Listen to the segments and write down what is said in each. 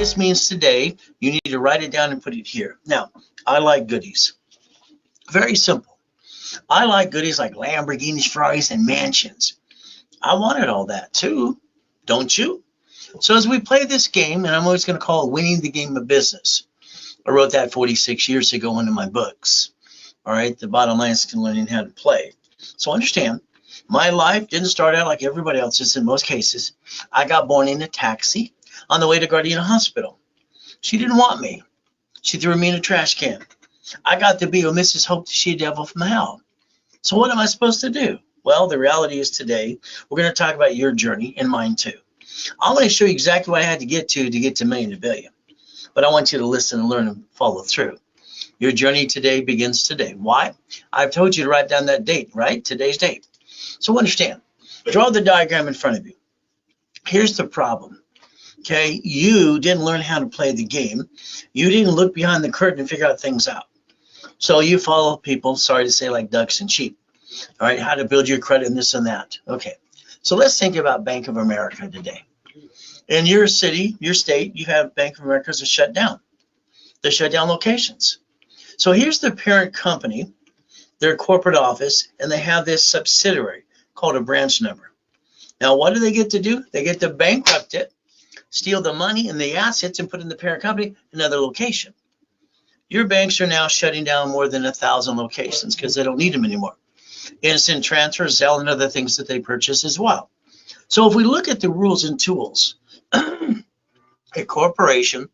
this means today, you need to write it down and put it here. Now, I like goodies. Very simple. I like goodies like Lamborghinis, Ferraris, and mansions. I wanted all that too, don't you? So as we play this game, and I'm always going to call it winning the game of business. I wrote that 46 years ago into my books. All right, the bottom line is learning how to play. So understand, my life didn't start out like everybody else's in most cases. I got born in a taxi on the way to Gardena Hospital. She didn't want me. She threw me in a trash can. I got to be a Mrs. Hope the She-Devil from hell. So what am I supposed to do? Well, the reality is today, we're going to talk about your journey and mine too. I'm going to show you exactly what I had to get to million to billion. But I want you to listen and learn and follow through. Your journey today begins today. Why? I've told you to write down that date, right? Today's date. So understand, draw the diagram in front of you. Here's the problem. Okay, you didn't learn how to play the game. You didn't look behind the curtain and figure out things out. So you follow people, sorry to say, like ducks and sheep. All right, how to build your credit and this and that. Okay, so let's think about Bank of America today. In your city, your state, you have Bank of America's that shut down. They shut down locations. So here's the parent company, their corporate office, and they have this subsidiary called a branch number. Now, what do they get to do? They get to bankrupt it, steal the money and the assets, and put in the parent company another location. Your banks are now shutting down more than 1,000 locations because they don't need them anymore. Instant transfer, Zelle, and other things that they purchase as well. So if we look at the rules and tools, a corporation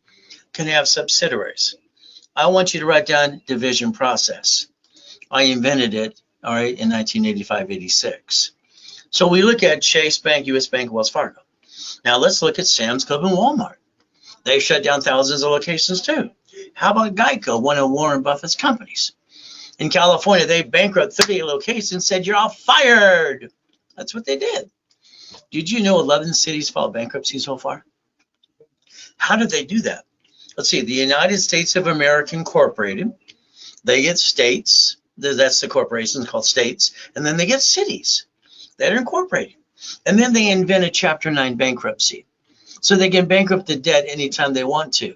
can have subsidiaries. I want you to write down division process. I invented it, all right, in 1985-86. So we look at Chase Bank, US Bank, Wells Fargo. Now let's look at Sam's Club and Walmart. They shut down thousands of locations too. How about Geico, one of Warren Buffett's companies? In California, they bankrupted 38 locations and said, you're all fired. That's what they did. Did you know 11 cities filed bankruptcy so far? How did they do that? Let's see, the United States of America Incorporated, they get states, that's the corporations called states, and then they get cities that are incorporated. And then they invent a Chapter 9 bankruptcy. So they can bankrupt the debt anytime they want to.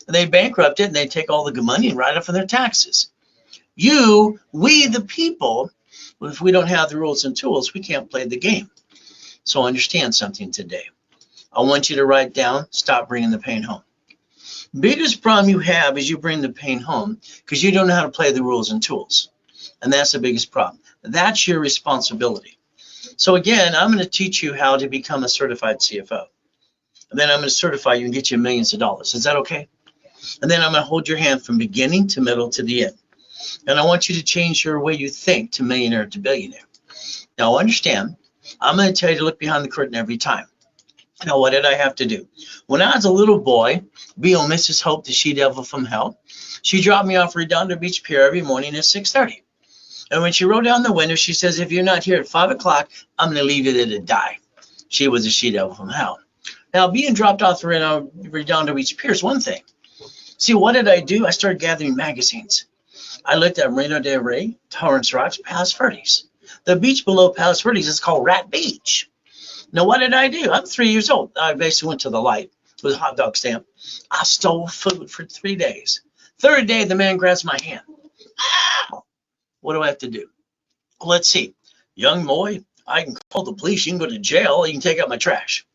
And they bankrupt it and they take all the good money and write off on their taxes. We the people, if we don't have the rules and tools, we can't play the game. So understand something today. I want you to write down, stop bringing the pain home. Biggest problem you have is you bring the pain home because you don't know how to play the rules and tools. And that's the biggest problem. That's your responsibility. So again, I'm going to teach you how to become a certified CFO. And then I'm going to certify you and get you millions of dollars. Is that okay? And then I'm going to hold your hand from beginning to middle to the end. And I want you to change your way you think to millionaire to billionaire. Now understand, I'm going to tell you to look behind the curtain every time. Now, what did I have to do? When I was a little boy, being Mrs. Hope, the She-Devil from hell, she dropped me off Redondo Beach Pier every morning at 6:30. And when she rolled down the window, she says, if you're not here at 5 o'clock, I'm going to leave you there to die. She was a She-Devil from hell. Now, being dropped off the Redondo Beach Pier is one thing. See, what did I do? I started gathering magazines. I looked at Marina del Rey, Torrance Rocks, Palos Verdes. The beach below Palos Verdes is called Rat Beach. Now, what did I do? I'm 3 years old. I basically went to the light with a hot dog stand. I stole food for 3 days. Third day, the man grabs my hand. Ow! What do I have to do? Well, let's see. Young boy, I can call the police. You can go to jail. You can take out my trash.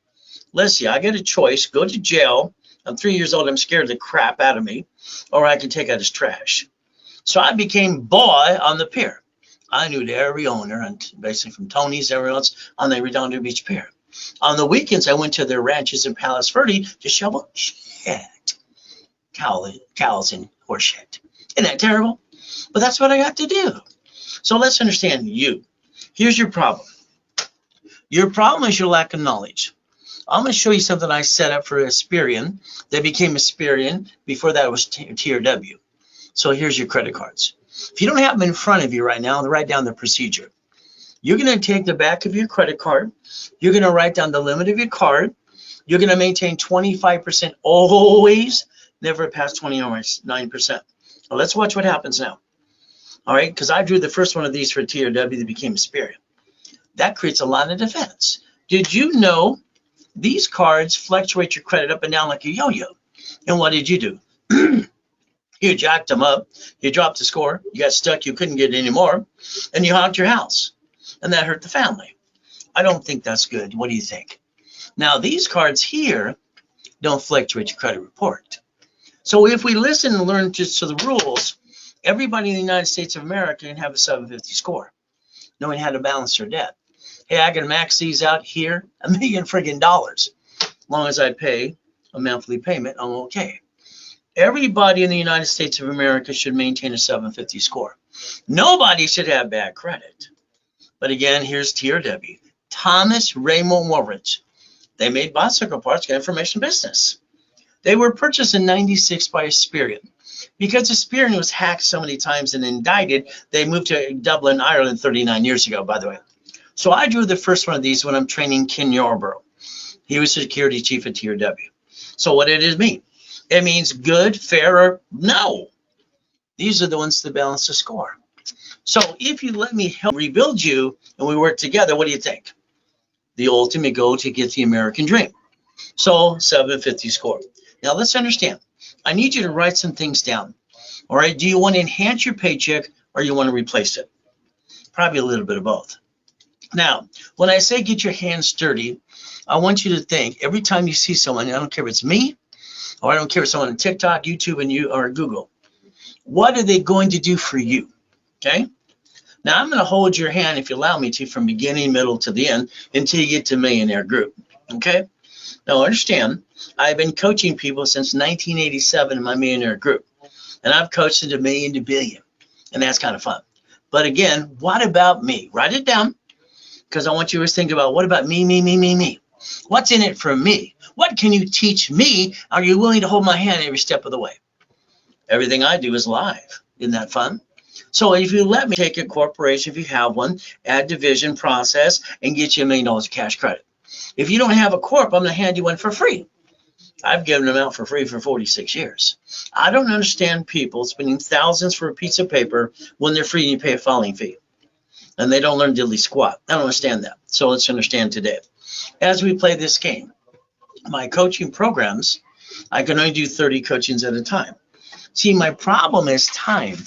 Let's see. I got a choice. Go to jail. I'm 3 years old. I'm scared of the crap out of me. Or I can take out his trash. So I became boy on the pier. I knew every owner, and basically from Tony's, everyone else on the Redondo Beach Pier. On the weekends, I went to their ranches in Palos Verdes to shovel shit. Cows and horse shit. Isn't that terrible? But that's what I got to do. So let's understand you. Here's your problem. Your problem is your lack of knowledge. I'm going to show you something I set up for Experian. That became Experian. Before that, it was TRW. So here's your credit cards. If you don't have them in front of you right now, write down the procedure. You're going to take the back of your credit card. You're going to write down the limit of your card. You're going to maintain 25% always, never past 29%. Well, let's watch what happens now. All right, because I drew the first one of these for TRW that became Experian. That creates a lot of defense. Did you know these cards fluctuate your credit up and down like a yo-yo? And what did you do? You jacked them up, you dropped the score, you got stuck, you couldn't get any more, and you honked your house. And that hurt the family. I don't think that's good. What do you think? Now, these cards here don't fluctuate your credit report. So if we listen and learn just to the rules, everybody in the United States of America can have a 750 score, knowing how to balance their debt. Hey, I can max these out here, $1 million friggin' dollars. As long as I pay a monthly payment, I'm okay. Everybody in the United States of America should maintain a 750 score. Nobody should have bad credit. But again, here's TRW. Thomas Raymond Moritz. They made bicycle parts, got information business. They were purchased in '96 by Experian. Because Experian was hacked so many times and indicted, they moved to Dublin, Ireland 39 years ago, by the way. So I drew the first one of these when I'm training Ken Yarborough. He was security chief at TRW. So what did it mean? It means good, fair, or no. These are the ones that balance the score. So if you let me help rebuild you and we work together, what do you think? The ultimate goal to get the American dream. So 750 score. Now let's understand. I need you to write some things down. All right. Do you want to enhance your paycheck or you want to replace it? Probably a little bit of both. Now, when I say get your hands dirty, I want you to think every time you see someone, I don't care if it's me or I don't care if it's someone on TikTok, YouTube, and you or Google, what are they going to do for you? Okay. Now I'm going to hold your hand, if you allow me to, from beginning, middle to the end until you get to Millionaire Group. Okay. Now understand, I've been coaching people since 1987 in my Millionaire Group, and I've coached them to million to billion, and that's kind of fun. But again, what about me? Write it down, because I want you to think about what about me, me, me, me, me. What's in it for me? What can you teach me? Are you willing to hold my hand every step of the way? Everything I do is live. Isn't that fun? So if you let me take a corporation, if you have one, add division process, and get you $1 million of cash credit. If you don't have a corp, I'm going to hand you one for free. I've given them out for free for 46 years. I don't understand people spending thousands for a piece of paper when they're free and you pay a filing fee. And they don't learn diddly squat. I don't understand that. So let's understand today. As we play this game, my coaching programs, I can only do 30 coachings at a time. See, my problem is time.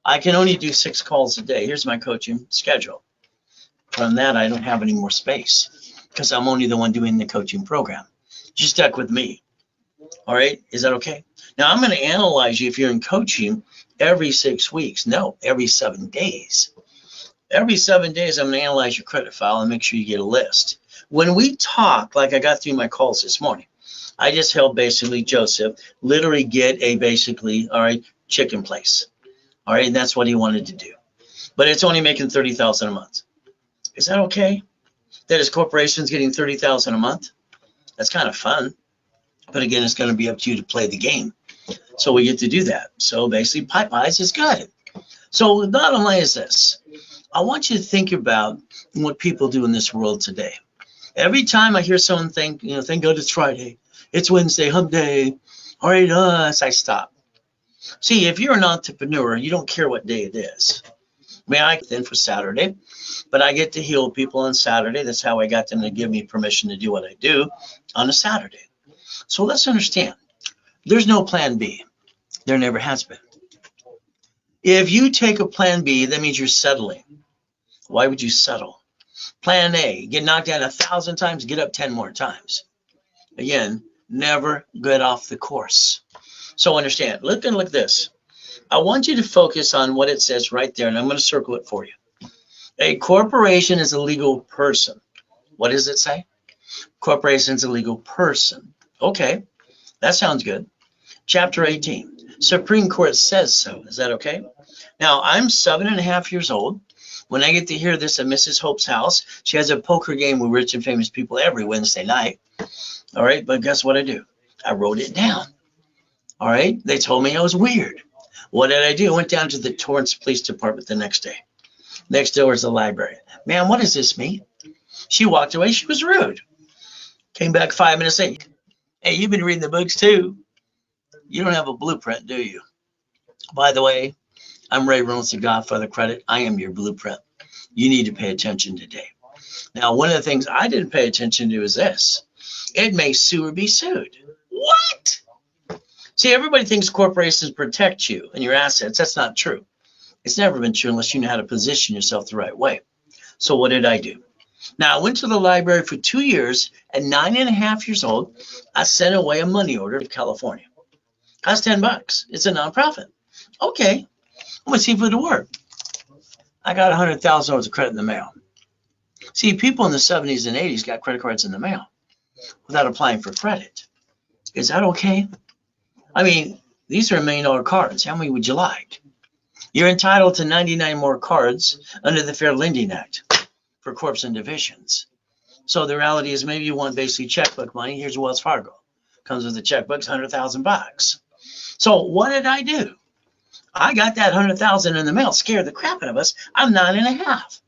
I can only do 6 calls a day. Here's my coaching schedule. From that, I don't have any more space because I'm only the one doing the coaching program. You stuck with me. All right. Is that okay? Now, I'm going to analyze you if you're in coaching every 6 weeks. No, every 7 days. Every 7 days, I'm going to analyze your credit file and make sure you get a list. When we talk, like I got through my calls this morning, I just helped basically Joseph literally get a basically, all right, chicken place. All right, and that's what he wanted to do. But it's only making $30,000 a month. Is that okay? That his corporation's getting $30,000 a month? That's kind of fun. But again, it's going to be up to you to play the game. So we get to do that. So basically, Popeyes is good. So the bottom line is this. I want you to think about what people do in this world today. Every time I hear someone think, thank God it's Friday, it's Wednesday, hump day, all right, I stop. See, if you're an entrepreneur, you don't care what day it is. I mean, I get in for Saturday, but I get to heal people on Saturday. That's how I got them to give me permission to do what I do on a Saturday. So let's understand, there's no plan B. There never has been. If you take a plan B, that means you're settling. Why would you settle? Plan A, get knocked down 1,000 times, get up 10 more times. Again, never get off the course. So understand, look at this. I want you to focus on what it says right there, and I'm going to circle it for you. A corporation is a legal person. What does it say? Corporation is a legal person. Okay, that sounds good. Chapter 18, Supreme Court says so. Is that okay? Now, I'm 7.5 years old. When I get to hear this at Mrs. Hope's house, she has a poker game with rich and famous people every Wednesday night. All right, but guess what I do? I wrote it down. All right, they told me I was weird. What did I do? I went down to the Torrance Police Department the next day. Next door is the library. Ma'am, what does this mean? She walked away. She was rude. Came back 5 minutes later. Hey, you've been reading the books too. You don't have a blueprint, do you? By the way, I'm Ray Reynolds, the Godfather Credit. I am your blueprint. You need to pay attention today. Now, one of the things I didn't pay attention to is this. It may sue or be sued. What? See, everybody thinks corporations protect you and your assets. That's not true. It's never been true unless you know how to position yourself the right way. So what did I do? Now, I went to the library for 2 years. At 9.5 years old, I sent away a money order to California. Cost $10. It's a nonprofit. Okay, I'm gonna see if it'll work. I got $100,000 of credit in the mail. See, people in the 70s and 80s got credit cards in the mail without applying for credit. Is that okay? I mean, these are $1 million cards. How many would you like? You're entitled to 99 more cards under the Fair Lending Act for corps and divisions. So the reality is maybe you want basically checkbook money. Here's Wells Fargo. Comes with the checkbook, $100,000. So what did I do? I got that $100,000 in the mail, scared the crap out of us. I'm 9.5.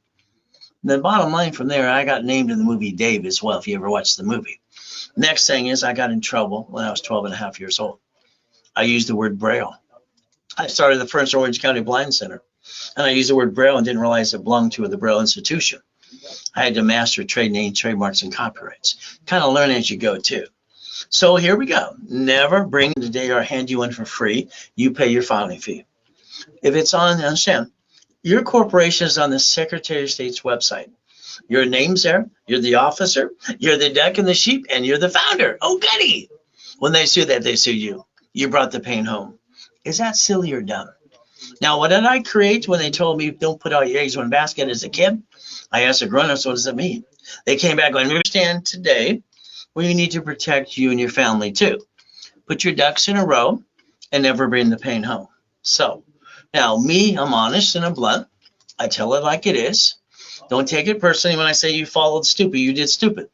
The bottom line from there, I got named in the movie Dave as well, if you ever watched the movie. Next thing is I got in trouble when I was 12.5 years old. I used the word Braille. I started the first Orange County Blind Center, and I used the word Braille and didn't realize it belonged to the Braille Institution. I had to master trade name, trademarks, and copyrights. Kind of learn as you go, too. So here we go. Never bring the data or hand you one for free. You pay your filing fee. If it's on, understand, your corporation is on the Secretary of State's website. Your name's there. You're the officer. You're the duck and the sheep, and you're the founder. Oh, goody. When they sue that, they sue you. You brought the pain home. Is that silly or dumb? Now, what did I create when they told me don't put all your eggs in one basket as a kid? I asked the grown-ups, what does it mean? They came back and understand today where you need to protect you and your family too. Put your ducks in a row and never bring the pain home. So now me, I'm honest and I'm blunt. I tell it like it is. Don't take it personally when I say you followed stupid, you did stupid.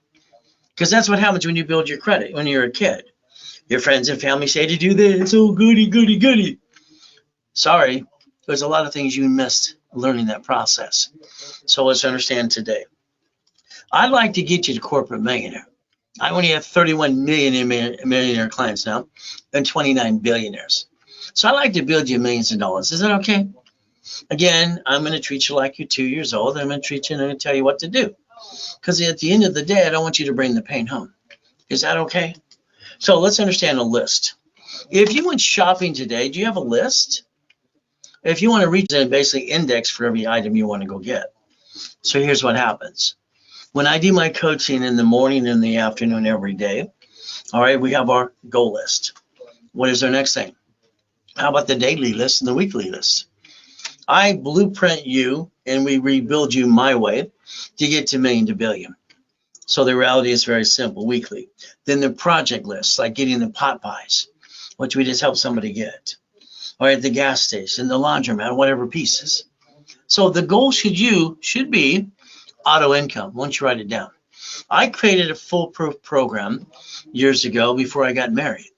Because that's what happens when you build your credit when you're a kid. Your friends and family say to do this, it's all goody, goody, goody. Sorry, there's a lot of things you missed learning that process. So let's understand today. I'd like to get you to corporate millionaire. I only have 31 million millionaire clients now and 29 billionaires. So I like to build you millions of dollars. Is that okay? Again, I'm going to treat you like you're 2 years old. I'm going to treat you and I'm going to tell you what to do. Because at the end of the day, I don't want you to bring the pain home. Is that okay? So let's understand a list. If you went shopping today, do you have a list? If you want to reach a basically index for every item you want to go get. So here's what happens. When I do my coaching in the morning and the afternoon every day, all right, we have our goal list. What is our next thing? How about the daily list and the weekly list? I blueprint you and we rebuild you my way to get to million to billion. So the reality is very simple, weekly. Then the project list, like getting the pot pies, which we just help somebody get. Or at the gas station, the laundromat, whatever pieces. So the goal should be auto income once you write it down. I created a foolproof program years ago before I got married.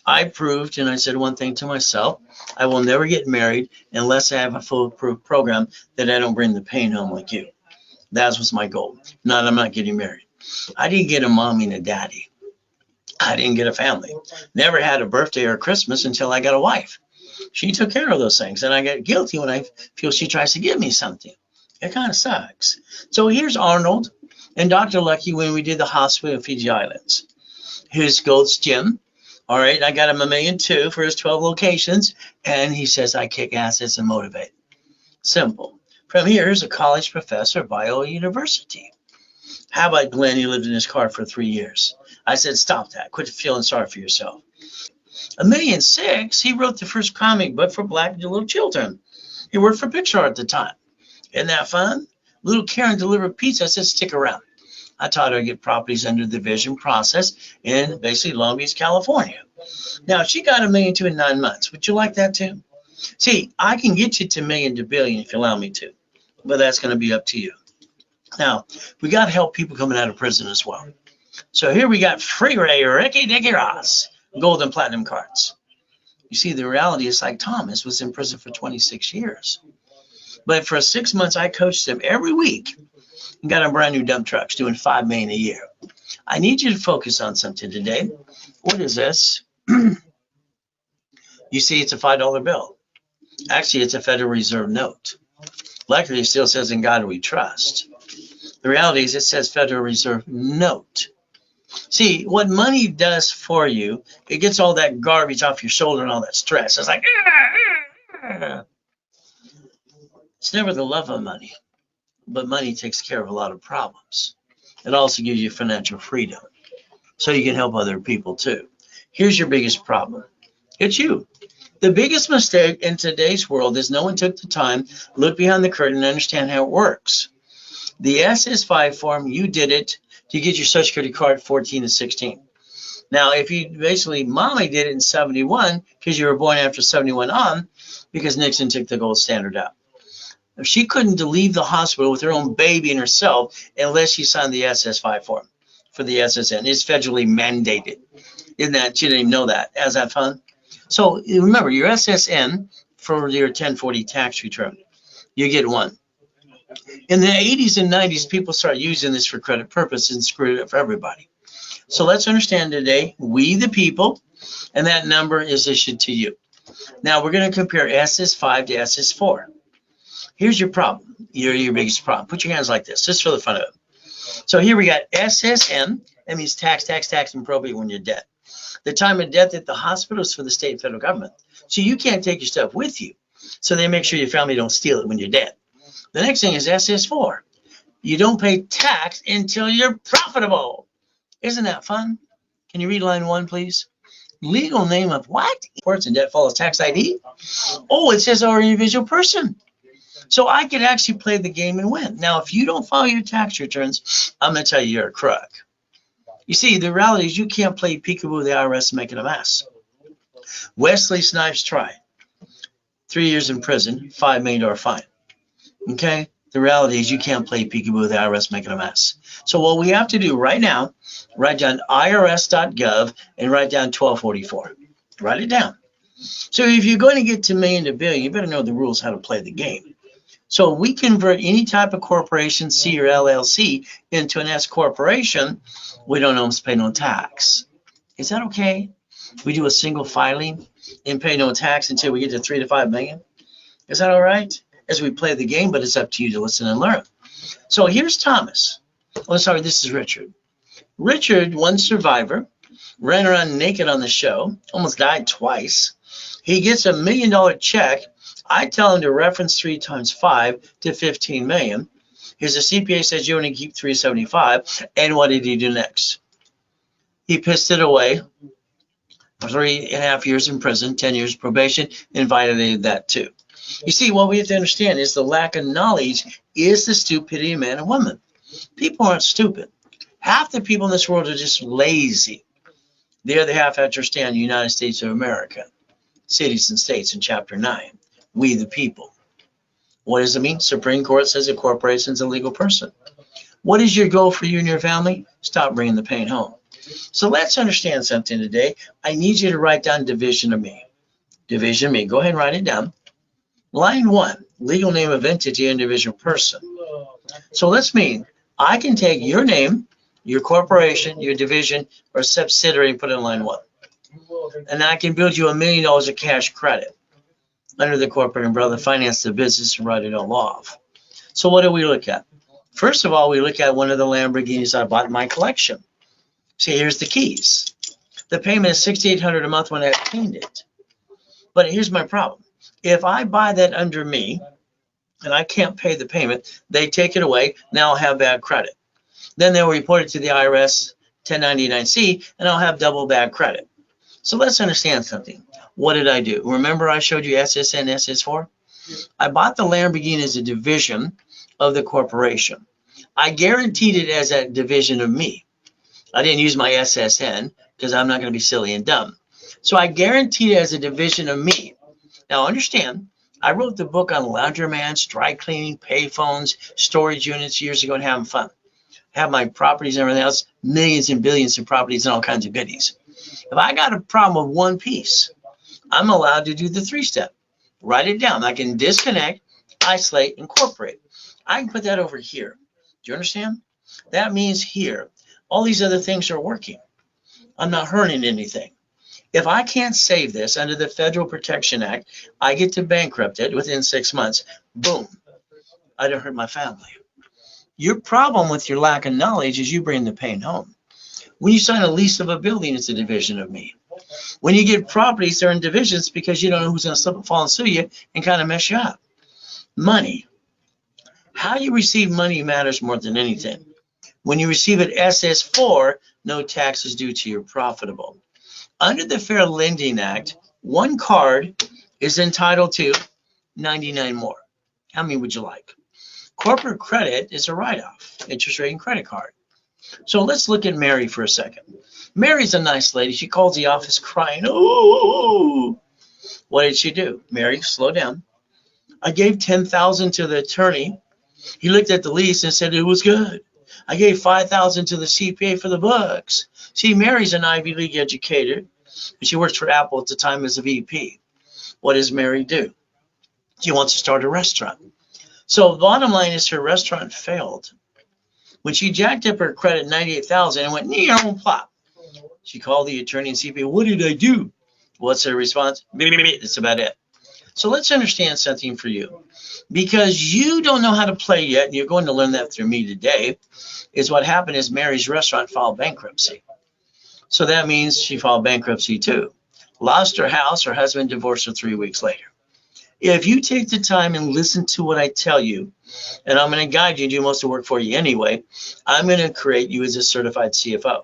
I proved, and I said one thing to myself, I will never get married unless I have a foolproof program that I don't bring the pain home like you. That was my goal. Not, I'm not getting married. I didn't get a mommy and a daddy. I didn't get a family. Never had a birthday or Christmas until I got a wife. She took care of those things, and I get guilty when I feel she tries to give me something. It kind of sucks. So here's Arnold and Dr. Lucky when we did the hospital in Fiji Islands. Here's Gold's Gym. All right, I got him $1.2 million for his 12 locations, and he says I kick asses and motivate. Simple. From here, here's a college professor at Biola University. How about Glenn? He lived in his car for 3 years. I said, stop that. Quit feeling sorry for yourself. $1.6 million, he wrote the first comic book for Black little children. He worked for Pixar at the time. Isn't that fun? Little Karen delivered pizza. I said, stick around. I taught her to get properties under the vision process in basically Long Beach, California. Now, she got $1.2 million in 9 months. Would you like that too? See, I can get you to million to billion if you allow me to, but that's going to be up to you. Now, we got to help people coming out of prison as well. So here we got Free Ray, Ricky Dicky Ross, gold and platinum cards. You see, the reality is like Thomas was in prison for 26 years. But for 6 months, I coached him every week and got him brand new dump trucks doing $5 million a year. I need you to focus on something today. What is this? You see, it's a $5 bill. Actually, it's a Federal Reserve note. Luckily, it still says in God we trust. The reality is it says Federal Reserve note. See, what money does for you, it gets all that garbage off your shoulder and all that stress. It's like, it's never the love of money, but money takes care of a lot of problems. It also gives you financial freedom, so you can help other people too. Here's your biggest problem. It's you. The biggest mistake in today's world is no one took the time, look behind the curtain, and understand how it works. The SS5 form, you did it to get your Social Security card 14 to 16. Now, if you basically, mommy did it in 71 because you were born after 71 on, because Nixon took the gold standard out. If she couldn't leave the hospital with her own baby and herself unless she signed the SS5 form for the SSN. It's federally mandated. Isn't that? She didn't even know that. How's that fun? So remember, your SSN for your 1040 tax return, you get one. In the 80s and 90s, people started using this for credit purposes and screwed it up for everybody. So let's understand today, we the people, and that number is issued to you. Now we're going to compare SS5 to SS4. Here's your problem, your biggest problem. Put your hands like this, just for the fun of it. So here we got SSN. That means tax, and probate when you're dead. The time of death at the hospital is for the state and federal government. So you can't take your stuff with you. So they make sure your family don't steal it when you're dead. The next thing is SS4. You don't pay tax until you're profitable. Isn't that fun? Can you read line 1, please? Legal name of what? Reports and debt follows tax ID. Oh, it says our individual person. So I could actually play the game and win. Now, if you don't file your tax returns, I'm going to tell you you're a crook. You see, the reality is you can't play peekaboo with the IRS and make it a mess. Wesley Snipes tried. 3 years in prison, $5 million fine. Okay? The reality is you can't play peekaboo with the IRS making a mess. So what we have to do right now, write down irs.gov and write down 1244. Write it down. So if you're going to get to million to billion, you better know the rules how to play the game. So we convert any type of corporation, C or LLC, into an S corporation. We don't almost pay no tax. Is that okay? We do a single filing and pay no tax until we get to 3 to 5 million. Is that all right? As we play the game, but it's up to you to listen and learn. So here's Thomas. Oh, sorry, this is Richard. Richard, one survivor, ran around naked on the show, almost died twice. He gets $1 million check. I tell him to reference 3 times 5 to 15 million. His CPA says you only keep 375. And what did he do next? He pissed it away. 3.5 years in prison, 10 years probation, and violated that too. You see, what we have to understand is the lack of knowledge is the stupidity of man and woman. People aren't stupid. Half the people in this world are just lazy. The other half have to understand the United States of America, cities and states in Chapter 9. We the people. What does it mean? Supreme Court says a corporation is a legal person. What is your goal for you and your family? Stop bringing the pain home. So let's understand something today. I need you to write down division of me. Division of me. Go ahead and write it down. Line 1, legal name of entity, individual person. So let's mean I can take your name, your corporation, your division, or subsidiary and put it in line 1. And I can build you $1 million of cash credit under the corporate umbrella, finance the business, and write it all off. So what do we look at? First of all, we look at one of the Lamborghinis I bought in my collection. See, here's the keys. The payment is $6,800 a month when I obtained it. But here's my problem. If I buy that under me and I can't pay the payment, they take it away. Now I'll have bad credit. Then they'll report it to the IRS 1099-C, and I'll have double bad credit. So let's understand something. What did I do? Remember I showed you SSN, SS4? I bought the Lamborghini as a division of the corporation. I guaranteed it as a division of me. I didn't use my SSN because I'm not going to be silly and dumb. So I guaranteed it as a division of me. Now understand, I wrote the book on laundromats, dry cleaning, payphones, storage units years ago and having fun. Have my properties and everything else, millions and billions of properties and all kinds of goodies. If I got a problem with one piece, I'm allowed to do the 3-step. Write it down. I can disconnect, isolate, incorporate. I can put that over here. Do you understand? That means here, all these other things are working. I'm not hurting anything. If I can't save this under the Federal Protection Act, I get to bankrupt it within 6 months. Boom. I don't hurt my family. Your problem with your lack of knowledge is you bring the pain home. When you sign a lease of a building, it's a division of me. When you get properties, they're in divisions because you don't know who's going to slip and fall and sue you and kind of mess you up. Money. How you receive money matters more than anything. When you receive it SS4, no taxes due to you, profitable. Under the Fair Lending Act, one card is entitled to 99 more. How many would you like? Corporate credit is a write-off, interest rate and credit card. So let's look at Mary for a second. Mary's a nice lady. She calls the office crying. Oh, what did she do? Mary, slow down. I gave $10,000 to the attorney. He looked at the lease and said it was good. I gave $5,000 to the CPA for the books. See, Mary's an Ivy League educator, and she works for Apple at the time as a VP. What does Mary do? She wants to start a restaurant. So the bottom line is her restaurant failed. When she jacked up her credit $98,000 and went near plop, she called the attorney and CPA. What did I do? What's her response? That's about it. So let's understand something for you. Because you don't know how to play yet, and you're going to learn that through me today, is what happened is Mary's restaurant filed bankruptcy. So that means she filed bankruptcy too. Lost her house, her husband divorced her 3 weeks later. If you take the time and listen to what I tell you, and I'm going to guide you and do most of the work for you anyway, I'm going to create you as a certified CFO.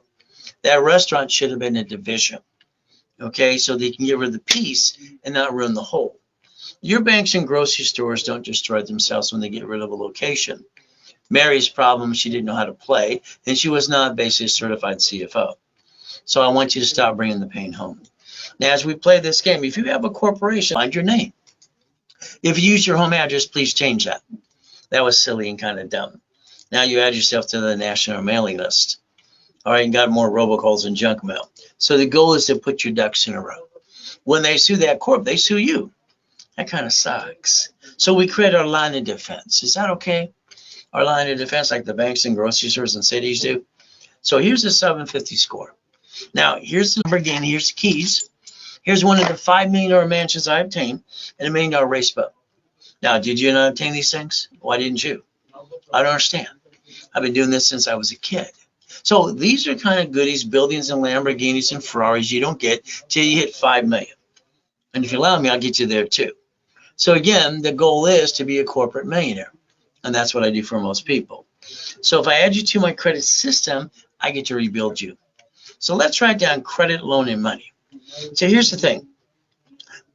That restaurant should have been a division, okay, so they can get rid of the piece and not ruin the whole. Your banks and grocery stores don't destroy themselves when they get rid of a location. Mary's problem, she didn't know how to play, and she was not basically a certified CFO. So I want you to stop bringing the pain home. Now, as we play this game, if you have a corporation, find your name. If you use your home address, please change that. That was silly and kind of dumb. Now you add yourself to the national mailing list. All right, and got more robocalls and junk mail. So the goal is to put your ducks in a row. When they sue that corp, they sue you. That kind of sucks. So we create our line of defense. Is that okay? Our line of defense, like the banks and grocery stores and cities do. So here's a 750 score. Now, here's the number again. Here's the keys. Here's one of the $5 million mansions I obtained and $1 million race boat. Now, did you not obtain these things? Why didn't you? I don't understand. I've been doing this since I was a kid. So these are kind of goodies, buildings and Lamborghinis and Ferraris you don't get till you hit 5 million. And if you allow me, I'll get you there too. So again, the goal is to be a corporate millionaire. And that's what I do for most people. So if I add you to my credit system, I get to rebuild you. So let's write down credit, loan, and money. So here's the thing.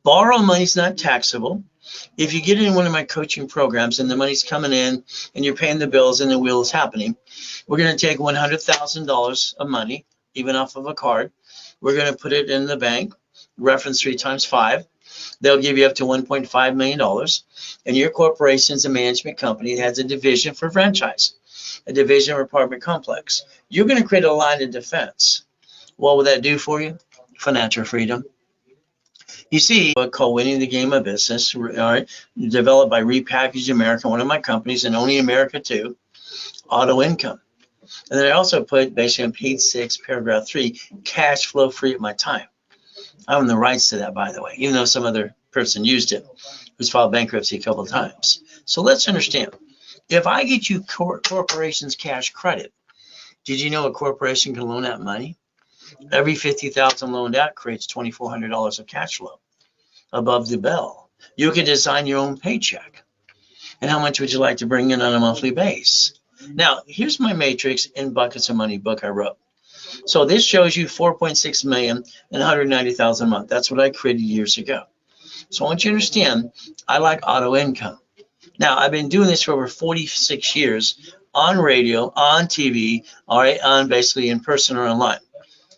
Borrow money is not taxable. If you get in one of my coaching programs and the money's coming in and you're paying the bills and the wheel is happening, we're going to take $100,000 of money, even off of a card. We're going to put it in the bank, reference 3 times 5. They'll give you up to $1.5 million. And your corporation is a management company that has a division for franchise, a division or apartment complex. You're going to create a line of defense. What will that do for you? Financial freedom. You see, what called Winning the Game of Business, all right, developed by Repackaged America, one of my companies, and only America too, auto income. And then I also put, basically on page 6, paragraph 3, cash flow free at my time. I own the rights to that, by the way, even though some other person used it, who's filed bankruptcy a couple of times. So let's understand, if I get you corporation's cash credit, did you know a corporation can loan out money? Every $50,000 loaned out creates $2,400 of cash flow above the bell. You can design your own paycheck. And how much would you like to bring in on a monthly base? Now, here's my matrix in Buckets of Money book I wrote. So this shows you 4.6 million and 190,000 a month. That's what I created years ago. So I want you to understand, I like auto income. Now, I've been doing this for over 46 years on radio, on TV, all right, on basically in person or online.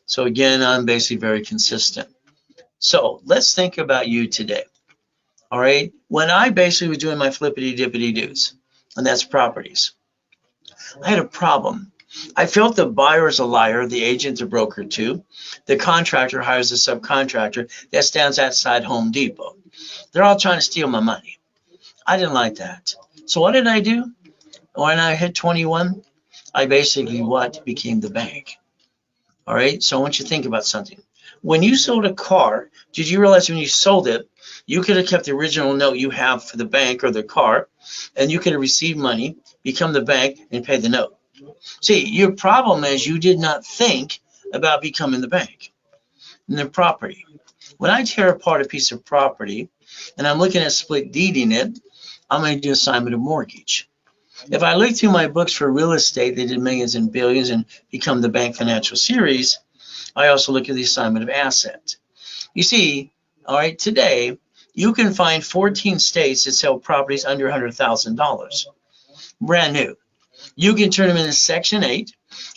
So again, I'm basically very consistent. So let's think about you today. All right. When I basically was doing my flippity dippity doos, and that's properties, I had a problem. I felt the buyer is a liar, the agent's a broker too. The contractor hires a subcontractor that stands outside Home Depot. They're all trying to steal my money. I didn't like that. So what did I do? When I hit 21, I basically became the bank. All right, so I want you to think about something. When you sold a car, did you realize when you sold it, you could have kept the original note you have for the bank or the car, and you could have received money, become the bank, and pay the note. See, your problem is you did not think about becoming the bank. And then property. When I tear apart a piece of property and I'm looking at split deeding it, I'm going to do assignment of mortgage. If I look through my books for real estate, they did millions and billions and become the bank financial series. I also look at the assignment of asset. You see, all right, today you can find 14 states that sell properties under $100,000, brand new. You can turn them into Section 8,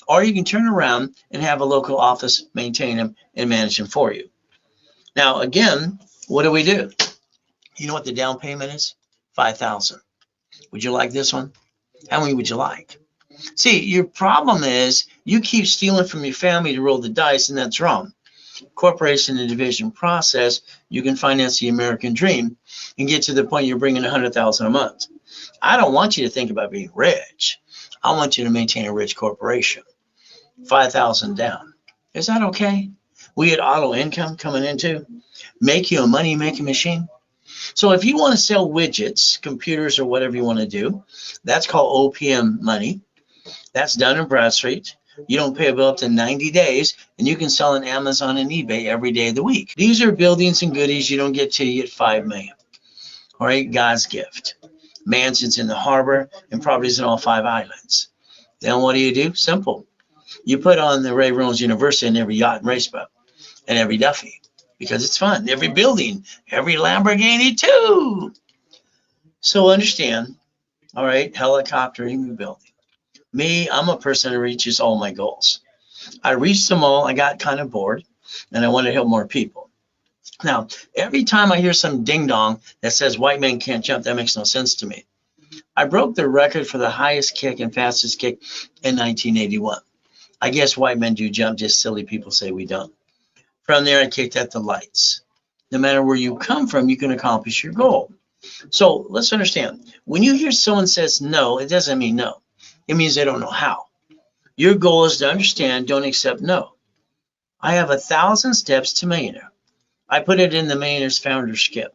or you can turn around and have a local office maintain them and manage them for you. Now, again, what do? You know what the down payment is? $5,000. Would you like this one? How many would you like? See, your problem is you keep stealing from your family to roll the dice, and that's wrong. Corporation and division process, you can finance the American dream and get to the point you're bringing $100,000 a month. I don't want you to think about being rich. I want you to maintain a rich corporation. $5,000 down. Is that okay? We had auto income coming into make you a money-making machine. So if you want to sell widgets, computers, or whatever you want to do, that's called OPM money. That's done in Bradstreet. You don't pay a bill up to 90 days, and you can sell on Amazon and eBay every day of the week. These are buildings and goodies you don't get till you get $5 million. All right, God's gift. Mansions in the harbor and properties in all 5 islands. Then what do? Simple. You put on the Ray Reynolds University in every yacht and race boat and every Duffy because it's fun. Every building, every Lamborghini too. So understand, all right, helicoptering the building. Me, I'm a person who reaches all my goals. I reached them all. I got kind of bored, and I wanted to help more people. Now, every time I hear some ding-dong that says white men can't jump, that makes no sense to me. I broke the record for the highest kick and fastest kick in 1981. I guess white men do jump, just silly people say we don't. From there, I kicked at the lights. No matter where you come from, you can accomplish your goal. So let's understand, when you hear someone says no, it doesn't mean no. It means they don't know how. Your goal is to understand, don't accept no. I have 1,000 steps to millionaire. I put it in the Millionaire's Founder's Kit.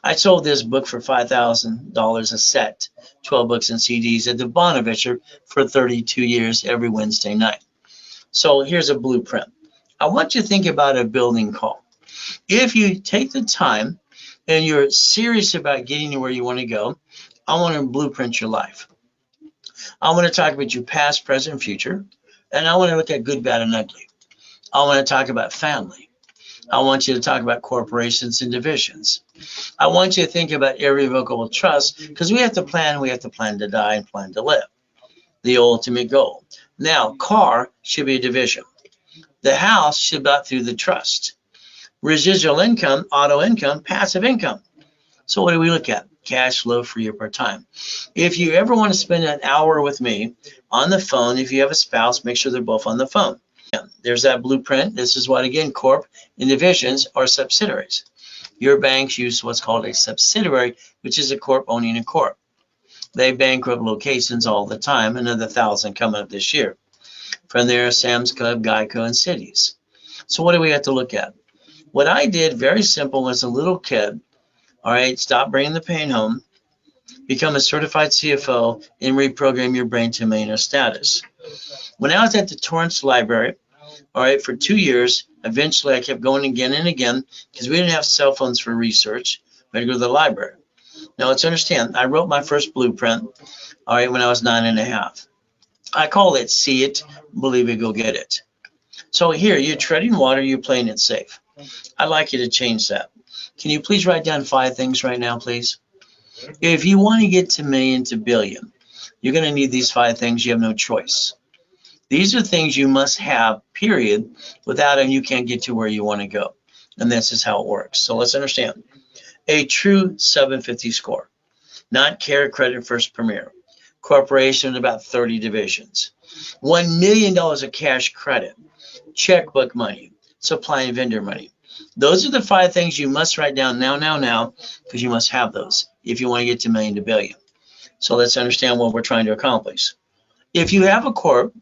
I sold this book for $5,000 a set, 12 books and CDs at the Bonaventure for 32 years every Wednesday night. So here's a blueprint. I want you to think about a building call. If you take the time and you're serious about getting to where you want to go, I want to blueprint your life. I want to talk about your past, present, and future, and I want to look at good, bad, and ugly. I want to talk about family. I want you to talk about corporations and divisions. I want you to think about irrevocable trust because we have to plan to die and plan to live. The ultimate goal. Now, car should be a division. The house should be through the trust. Residual income, auto income, passive income. So what do we look at? Cash flow for your part-time. If you ever want to spend an hour with me on the phone, if you have a spouse, make sure they're both on the phone. There's that blueprint. This is what, again, corp and divisions are subsidiaries. Your banks use what's called a subsidiary, which is a corp owning a corp. They bankrupt locations all the time, another 1,000 coming up this year. From there, Sam's Club, Geico, and cities. So what do we have to look at? What I did, very simple, as a little kid, all right, stop bringing the pain home, become a certified CFO, and reprogram your brain to millionaire status. When I was at the Torrance Library, all right, for 2 years, eventually I kept going again and again because we didn't have cell phones for research. We had to go to the library. Now, let's understand, I wrote my first blueprint, all right, when I was 9.5. I call it see it, believe it, go get it. So here, you're treading water, you're playing it safe. I'd like you to change that. Can you please write down 5 things right now, please? If you want to get to million to billion, you're going to need these 5 things. You have no choice. These are things you must have, period. Without them, you can't get to where you want to go. And this is how it works. So let's understand. A true 750 score. Not care, credit, first premier. Corporation, about 30 divisions. $1 million of cash credit. Checkbook money. Supply and vendor money. Those are the 5 things you must write down now, because you must have those if you want to get to million to billion. So let's understand what we're trying to accomplish. If you have a corp,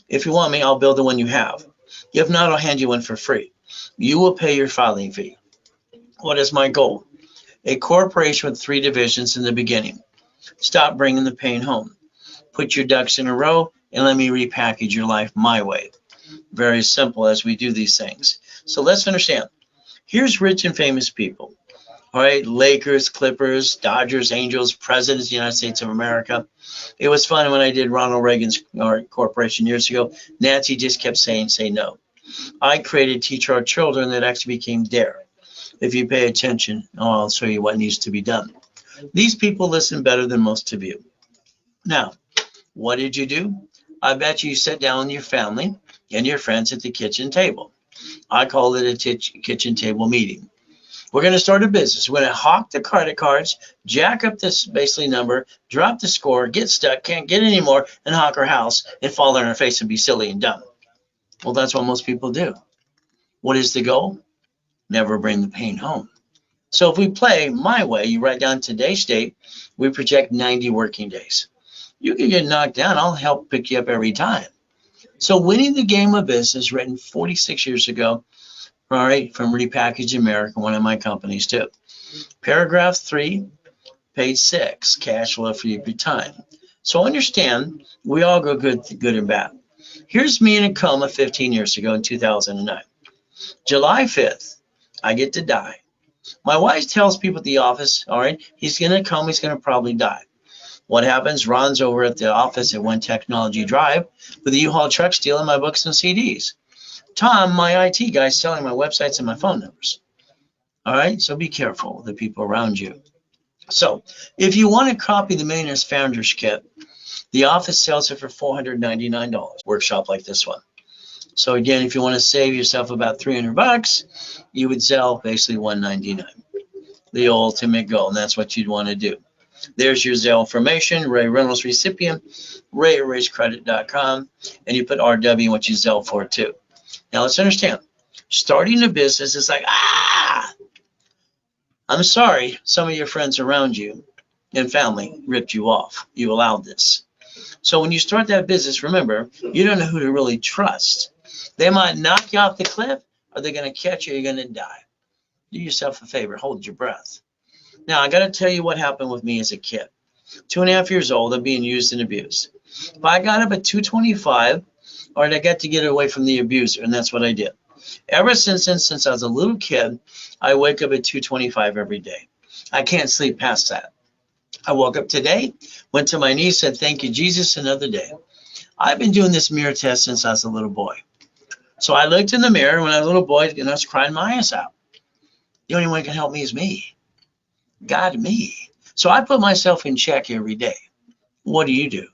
if you want me, I'll build the one you have. If not, I'll hand you one for free. You will pay your filing fee. What is my goal? A corporation with 3 divisions in the beginning. Stop bringing the pain home. Put your ducks in a row and let me repackage your life my way. Very simple as we do these things. So let's understand. Here's rich and famous people. All right, Lakers, Clippers, Dodgers, Angels, Presidents of the United States of America. It was fun when I did Ronald Reagan's corporation years ago. Nancy just kept saying, say no. I created Teach Our Children that actually became DARE. If you pay attention, I'll show you what needs to be done. These people listen better than most of you. Now, what did you do? I bet you sat down with your family and your friends at the kitchen table. I call it a kitchen table meeting. We're going to start a business. We're going to hawk the credit cards, jack up this basically number, drop the score, get stuck, can't get any more, and hawk our house and fall on our face and be silly and dumb. Well, that's what most people do. What is the goal? Never bring the pain home. So if we play my way, you write down today's date, we project 90 working days. You can get knocked down. I'll help pick you up every time. So Winning the Game of Business, written 46 years ago, all right, from Repackage America, one of my companies too. Paragraph 3, page 6, cash flow for your time. So understand, we all go good and bad. Here's me in a coma 15 years ago in 2009. July 5th, I get to die. My wife tells people at the office, all right, he's going to come, he's going to probably die. What happens? Ron's over at the office at One Technology Drive with a U-Haul truck stealing my books and CDs. Tom, my IT guy, is selling my websites and my phone numbers. All right, so be careful of the people around you. So if you want to copy the Millionaire's Founders Kit, the office sells it for $499, workshop like this one. So again, if you want to save yourself about $300, you would sell basically $199, the ultimate goal, and that's what you'd want to do. There's your Zelle information, Ray Reynolds recipient, ray@raisecredit.com, and you put RW and what you Zelle for too. Now let's understand, starting a business is like, I'm sorry, some of your friends around you and family ripped you off. You allowed this. So when you start that business, remember, you don't know who to really trust. They might knock you off the cliff, or they're going to catch you, you're going to die. Do yourself a favor, hold your breath. Now, I got to tell you what happened with me as a kid. 2.5 years old, I'm being used and abused. But I got up at 2:25, or I got to get away from the abuser, and that's what I did. Ever since I was a little kid, I wake up at 2:25 every day. I can't sleep past that. I woke up today, went to my knees, said, thank you, Jesus, another day. I've been doing this mirror test since I was a little boy. So I looked in the mirror when I was a little boy, and I was crying my eyes out. The only one who can help me is me. God, me. So I put myself in check every day. What do?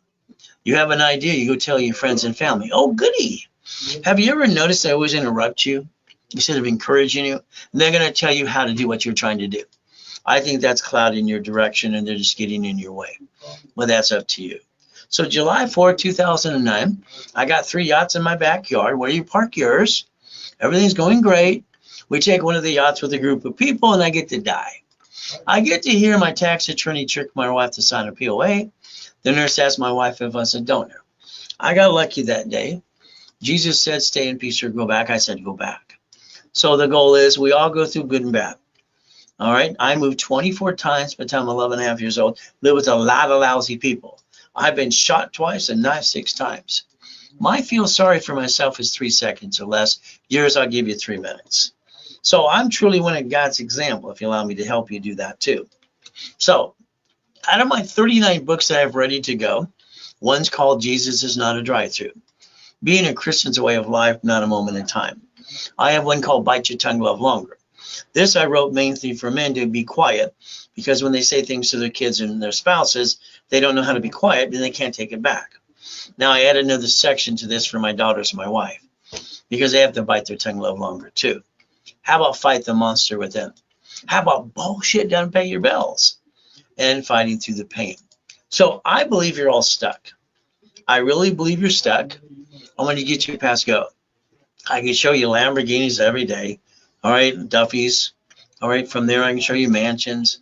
You have an idea, you go tell your friends and family, oh, goody. Have you ever noticed I always interrupt you instead of encouraging you? And they're going to tell you how to do what you're trying to do. I think that's clouding your direction and they're just getting in your way. Well, that's up to you. So July 4, 2009, I got 3 yachts in my backyard where you park yours. Everything's going great. We take one of the yachts with a group of people and I get to die. I get to hear my tax attorney trick my wife to sign a POA. The nurse asked my wife if I was a donor. I got lucky that day. Jesus said, stay in peace or go back. I said, go back. So the goal is we all go through good and bad. All right. I moved 24 times by the time I'm 11.5 years old. Live with a lot of lousy people. I've been shot twice and knifed 6 times. My feel sorry for myself is 3 seconds or less. Yours, I'll give you 3 minutes. So I'm truly one of God's example, if you allow me to help you do that too. So out of my 39 books that I have ready to go, one's called Jesus is Not a Drive-Thru. Being a Christian's a way of life, not a moment in time. I have one called Bite Your Tongue, Love Longer. This I wrote mainly for men to be quiet, because when they say things to their kids and their spouses, they don't know how to be quiet, and they can't take it back. Now I added another section to this for my daughters and my wife, because they have to bite their tongue, love longer too. How about fight the monster within? How about bullshit, don't pay your bills? And fighting through the pain. So I believe you're all stuck. I really believe you're stuck. I want to get you past go. I can show you Lamborghinis every day. All right, Duffy's. All right, from there I can show you mansions.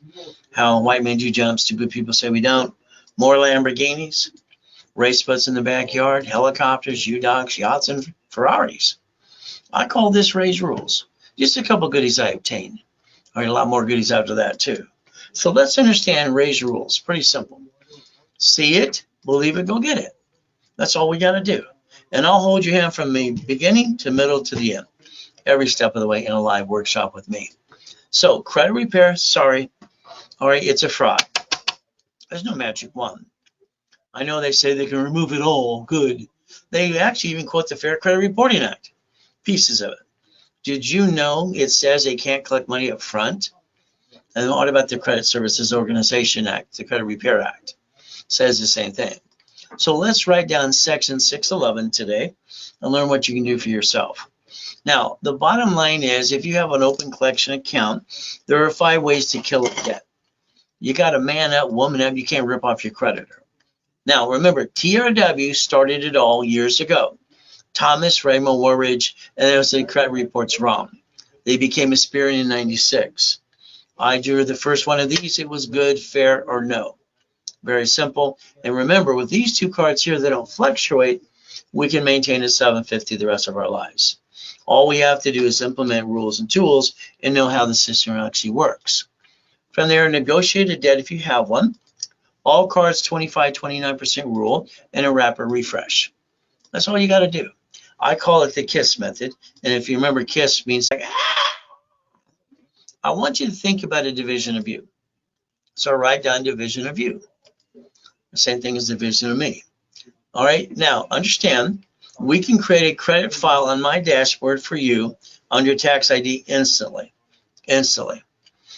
How white men do jump, stupid people say we don't. More Lamborghinis, race boats in the backyard, helicopters, U-Docks, yachts, and Ferraris. I call this Ray's Rules. Just a couple goodies I obtained. All right, a lot more goodies after that too. So let's understand Ray's Rules. Pretty simple. See it, believe it, go get it. That's all we got to do. And I'll hold your hand from the beginning to middle to the end, every step of the way in a live workshop with me. So credit repair, sorry. All right, it's a fraud. There's no magic wand. I know they say they can remove it all. Good. They actually even quote the Fair Credit Reporting Act, pieces of it. Did you know it says they can't collect money up front? And what about the Credit Services Organization Act, the Credit Repair Act? Says the same thing. So let's write down section 611 today and learn what you can do for yourself. Now, the bottom line is if you have an open collection account, there are 5 ways to kill a debt. You got to man up, woman up. You can't rip off your creditor. Now, remember, TRW started it all years ago. Thomas, Raymond, Warridge, and they said credit reports wrong. They became Experian in 96. I drew the first one of these. It was good, fair, or no. Very simple. And remember, with these 2 cards here, they don't fluctuate. We can maintain a 750 the rest of our lives. All we have to do is implement rules and tools and know how the system actually works. From there, negotiate a debt if you have one. All cards 25-29% rule and a rapid refresh. That's all you got to do. I call it the KISS method. And if you remember, KISS means like, I want you to think about a division of you. So write down division of you. The same thing as division of me. All right, now understand, we can create a credit file on my dashboard for you on your tax ID instantly.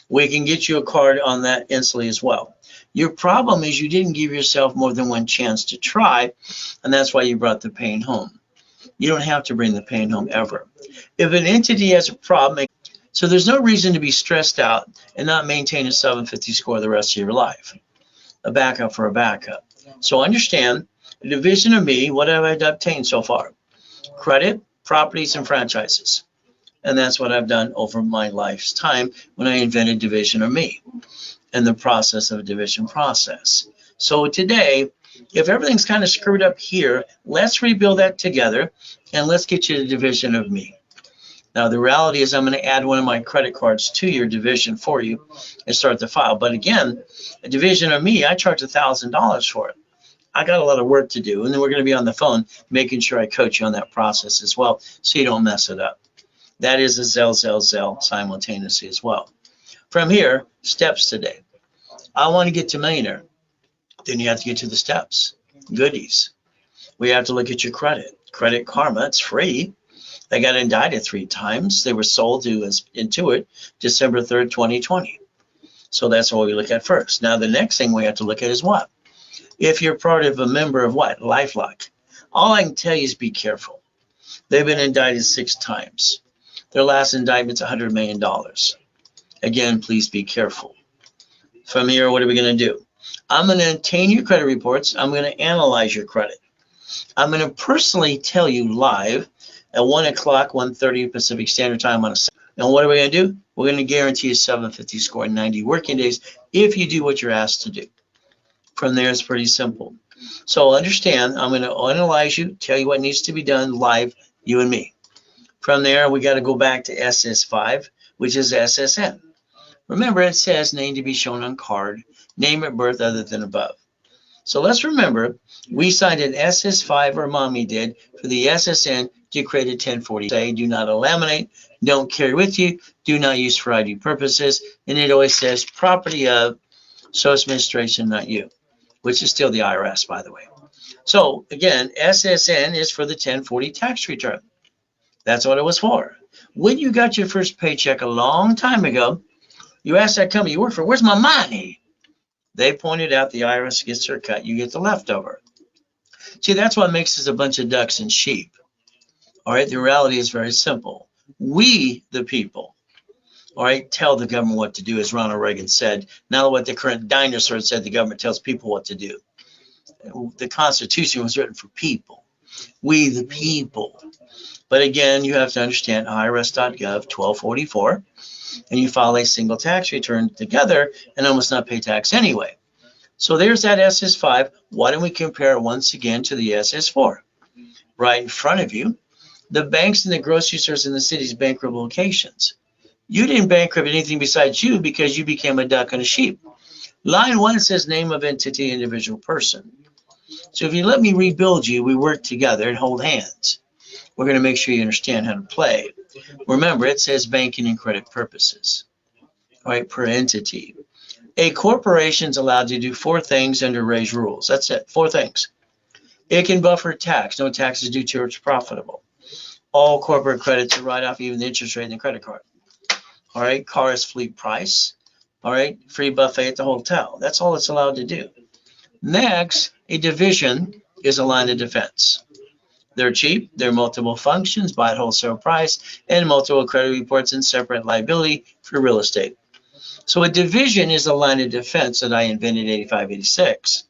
We can get you a card on that instantly as well. Your problem is you didn't give yourself more than one chance to try, and that's why you brought the pain home. You don't have to bring the pain home ever. If an entity has a problem, so there's no reason to be stressed out and not maintain a 750 score the rest of your life. A backup for a backup. So understand, the division of me, what have I obtained so far? Credit, properties, and franchises. And that's what I've done over my life's time when I invented division of me and the process of a division process. So today, if everything's kind of screwed up here, let's rebuild that together and let's get you the division of me. Now, the reality is I'm going to add one of my credit cards to your division for you and start the file. But again, a division of me, I charge $1,000 for it. I got a lot of work to do, and then we're going to be on the phone making sure I coach you on that process as well so you don't mess it up. That is a Zell simultaneously as well. From here, steps today. I want to get to millionaire. Then you have to get to the steps. Goodies. We have to look at your credit. Credit Karma, it's free. They got indicted 3 times. They were sold to Intuit December 3rd, 2020. So that's what we look at first. Now, the next thing we have to look at is what? If you're part of a member of what? LifeLock. All I can tell you is be careful. They've been indicted 6 times. Their last indictment's $100 million. Again, please be careful. From here, what are we going to do? I'm going to obtain your credit reports. I'm going to analyze your credit. I'm going to personally tell you live at 1 o'clock, 1:30 Pacific Standard Time on a Saturday. And what are we going to do? We're going to guarantee a 750 score in 90 working days if you do what you're asked to do. From there, it's pretty simple. So understand, I'm going to analyze you, tell you what needs to be done live, you and me. From there, we got to go back to SS5, which is SSN. Remember, it says name to be shown on card, name at birth other than above. So let's remember, we signed an SS5, or mommy did, for the SSN to create a 1040. Say, do not laminate, don't carry with you, do not use for ID purposes, and it always says property of Social Administration, not you, which is still the IRS, by the way. So again, SSN is for the 1040 tax return. That's what it was for. When you got your first paycheck a long time ago, you asked that company you work for, where's my money? They pointed out the IRS gets their cut, you get the leftover. See, that's what makes us a bunch of ducks and sheep. All right, the reality is very simple. We, the people, all right, tell the government what to do, as Ronald Reagan said, not what the current dinosaur said the government tells people what to do. The Constitution was written for people. We, the people. But again, you have to understand IRS.gov 1244, and you file a single tax return together and almost not pay tax anyway. So there's that SS5. Why don't we compare it once again to the SS4? Right in front of you, the banks and the grocery stores in the city's bankrupt locations. You didn't bankrupt anything besides you because you became a duck and a sheep. Line 1 says name of entity, individual person. So if you let me rebuild you, we work together and hold hands. We're going to make sure you understand how to play. Remember, it says banking and credit purposes, right, per entity. A corporation is allowed to do 4 things under Ray's rules. That's it, 4 things. It can buffer tax. No taxes due till it's profitable. All corporate credits are write off, even the interest rate in the credit card. All right, car is fleet price. All right, free buffet at the hotel. That's all it's allowed to do. Next, a division is a line of defense. They're cheap, they're multiple functions, buy at wholesale price, and multiple credit reports and separate liability for real estate. So a division is a line of defense that I invented in 85, 86.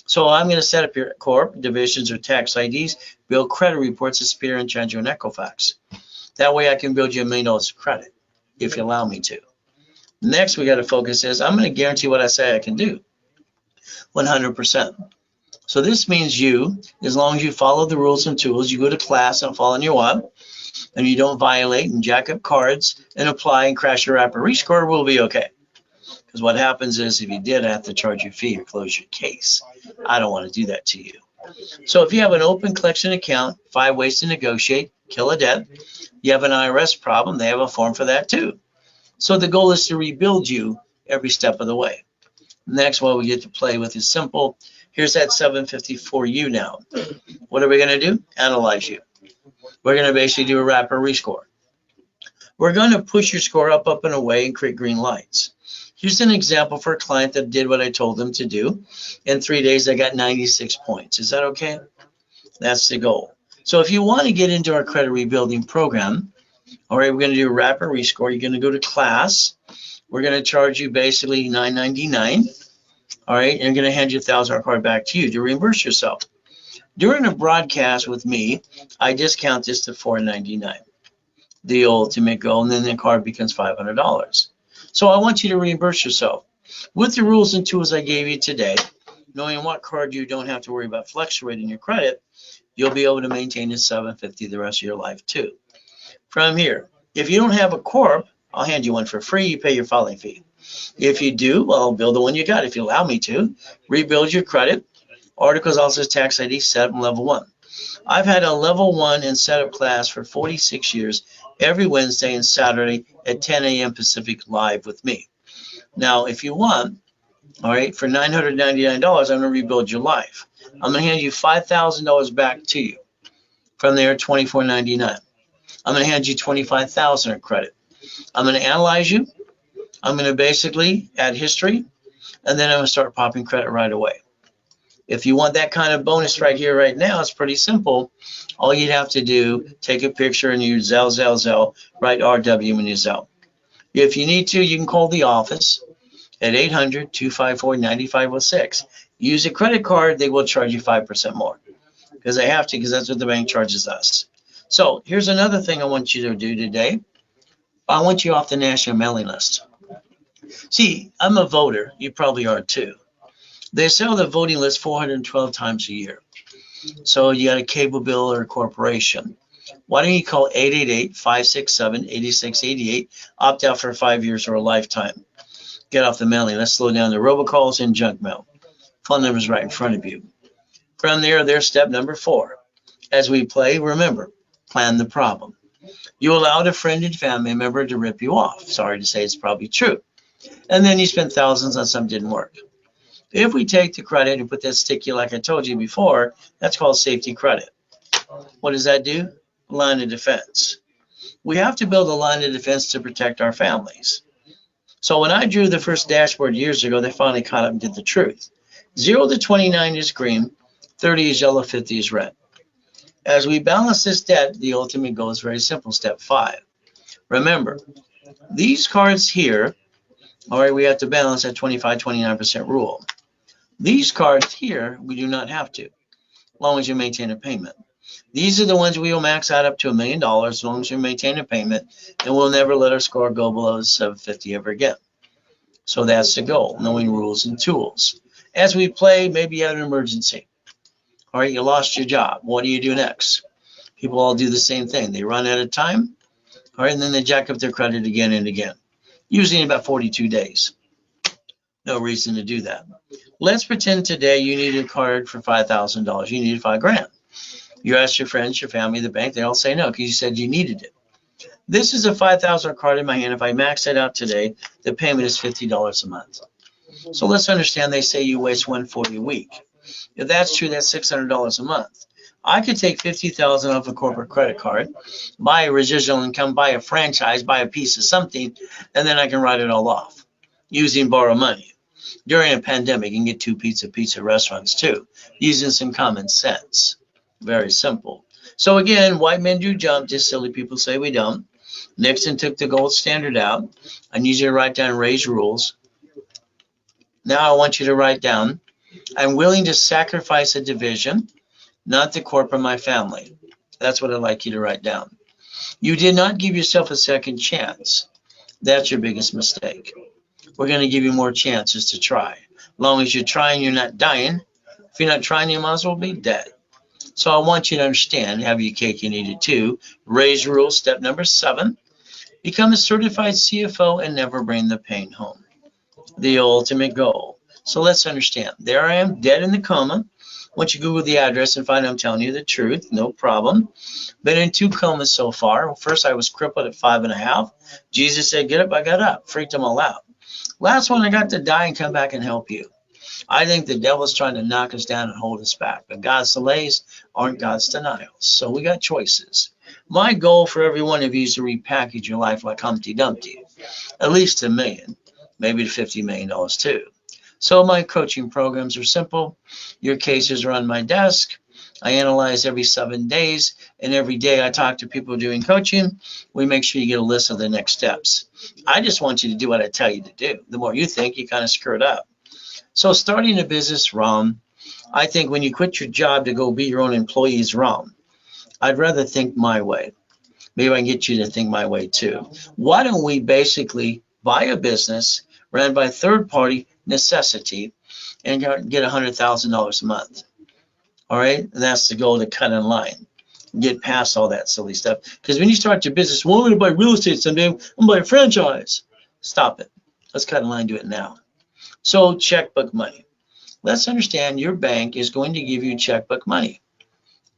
So I'm going to set up your corp, divisions, or tax IDs, build credit reports, Aspire, and Chanjo, and Equifax. That way I can build you $1 million of credit, if you allow me to. Next, we got to focus is I'm going to guarantee what I say I can do, 100%. So this means you, as long as you follow the rules and tools, you go to class and following you up, and you don't violate and jack up cards and apply and crash your app or rescore, we'll be okay. Because what happens is if you did, I have to charge you a fee or close your case. I don't want to do that to you. So if you have an open collection account, 5 ways to negotiate, kill a debt. You have an IRS problem, they have a form for that too. So the goal is to rebuild you every step of the way. Next, what we get to play with is simple. Here's that 750 for you now. What are we going to do? Analyze you. We're going to basically do a wrap or rescore. We're going to push your score up, and away and create green lights. Here's an example for a client that did what I told them to do. In 3 days, I got 96 points. Is that okay? That's the goal. So if you want to get into our credit rebuilding program, all right, we're going to do a wrap or rescore. You're going to go to class. We're going to charge you basically $9.99. All right, and I'm going to hand your $1,000 card back to you to reimburse yourself. During a broadcast with me, I discount this to $4.99, the ultimate goal, and then the card becomes $500. So I want you to reimburse yourself. With the rules and tools I gave you today, knowing what card you don't have to worry about fluctuating your credit, you'll be able to maintain the 750 the rest of your life too. From here, if you don't have a corp, I'll hand you one for free. You pay your filing fee. If you do, well, I'll build the one you got if you allow me to. Rebuild your credit. Articles also tax ID, set up level 1. I've had a level 1 and setup class for 46 years, every Wednesday and Saturday at 10 a.m. Pacific live with me. Now, if you want, all right, for $999, I'm going to rebuild your life. I'm going to hand you $5,000 back to you. From there, $24.99. I'm going to hand you $25,000 in credit. I'm going to analyze you. I'm going to basically add history, and then I'm going to start popping credit right away. If you want that kind of bonus right here, right now, it's pretty simple. All you'd have to do, take a picture and use Zelle, write RW in your Zelle. If you need to, you can call the office at 800-254-9506. Use a credit card, they will charge you 5% more. Because they have to, because that's what the bank charges us. So here's another thing I want you to do today. I want you off the national mailing list. See, I'm a voter. You probably are too. They sell the voting list 412 times a year. So you got a cable bill or a corporation. Why don't you call 888-567-8688, opt out for 5 years or a lifetime. Get off the mailing. Let's slow down the robocalls and junk mail. Phone number is right in front of you. From there, there's step number 4. As we play, remember, plan the problem. You allowed a friend and family member to rip you off. Sorry to say, it's probably true. And then you spent thousands on something that didn't work. If we take the credit and put that sticky like I told you before, that's called safety credit. What does that do? Line of defense. We have to build a line of defense to protect our families. So when I drew the first dashboard years ago, they finally caught up and did the truth. 0 to 29 is green, 30 is yellow, 50 is red. As we balance this debt, the ultimate goal is very simple, step 5. Remember, these cards here, all right, we have to balance that 25-29% rule. These cards here, we do not have to, as long as you maintain a payment. These are the ones we will max out up to $1 million as long as you maintain a payment, and we'll never let our score go below 750 ever again. So that's the goal, knowing rules and tools. As we play, maybe you have an emergency. All right, you lost your job. What do you do next? People all do the same thing. They run out of time, all right, and then they jack up their credit again and again, usually in about 42 days. No reason to do that. Let's pretend today you need a card for $5,000. You needed $5,000. You ask your friends, your family, the bank, they all say no because you said you needed it. This is a $5,000 card in my hand. If I max it out today, the payment is $50 a month. So let's understand they say you waste $140 a week. If that's true, that's $600 a month. I could take $50,000 off a corporate credit card, buy a residual income, buy a franchise, buy a piece of something, and then I can write it all off using borrow money. During a pandemic, you can get two pizza restaurants too, using some common sense. Very simple. So again, white men do jump, just silly people say we don't. Nixon took the gold standard out. I need you to write down Ray's rules. Now I want you to write down, I'm willing to sacrifice a division, not the corp of my family. That's what I'd like you to write down. You did not give yourself a second chance. That's your biggest mistake. We're going to give you more chances to try. As long as you're trying, you're not dying. If you're not trying, you might as well be dead. So I want you to understand, have your cake and eat it too. Ray's rules, step number 7. Become a certified CFO and never bring the pain home. The ultimate goal. So let's understand. There I am, dead in the coma. Once you Google the address and find I'm telling you the truth, no problem. Been in 2 comas so far. First, I was crippled at 5.5. Jesus said, get up, I got up. Freaked them all out. Last one, I got to die and come back and help you. I think the devil's trying to knock us down and hold us back. But God's delays aren't God's denials. So we got choices. My goal for every one of you is to repackage your life like Humpty Dumpty. At least $1 million, maybe to $50 million too. So my coaching programs are simple. Your cases are on my desk. I analyze every 7 days, and every day I talk to people doing coaching. We make sure you get a list of the next steps. I just want you to do what I tell you to do. The more you think, you kind of screw it up. So starting a business wrong. I think when you quit your job to go be your own employee is wrong. I'd rather think my way. Maybe I can get you to think my way too. Why don't we basically buy a business ran by third-party necessity and get $100,000 a month? All right, and that's the goal, to cut in line, get past all that silly stuff. Because when you start your business, well, I'm going to buy real estate someday, I'm going to buy a franchise. Stop it. Let's cut in line, do it now. So checkbook money. Let's understand your bank is going to give you checkbook money.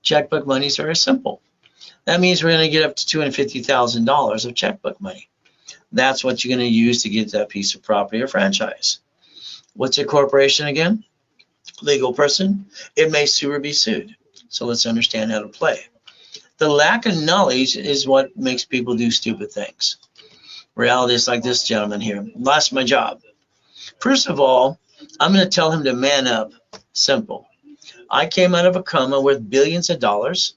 Checkbook money is very simple. That means we're going to get up to $250,000 of checkbook money. That's what you're going to use to get that piece of property or franchise. What's a corporation again? Legal person. It may sue or be sued. So let's understand how to play. The lack of knowledge is what makes people do stupid things. Reality is like this gentleman here. Lost my job. First of all, I'm going to tell him to man up. Simple. I came out of a coma worth billions of dollars.